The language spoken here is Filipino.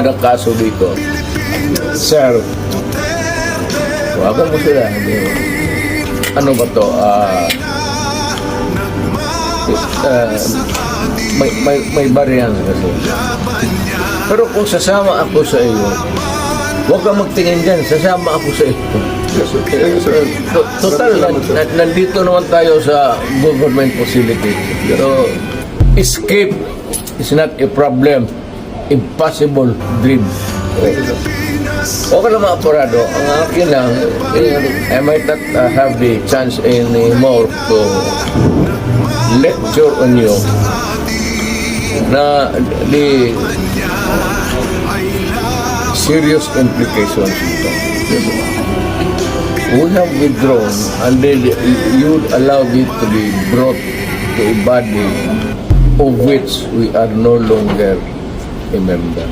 ng kaso dito, sir, wagan mo sila. Ano ba to? May bariyan kasi. Pero kung sasama ako sa iyo, huwag kang magtingin dyan, sasama ako sa iyo. Total, nandito naman tayo sa government facility. So, escape is not a problem. Impossible dream. Okay naman, apurado. Ang akin lang, I might not have the chance anymore to lecture on you na the serious implications ito. We have withdrawn and then you allow it to be brought to a body of which we are no longer a member.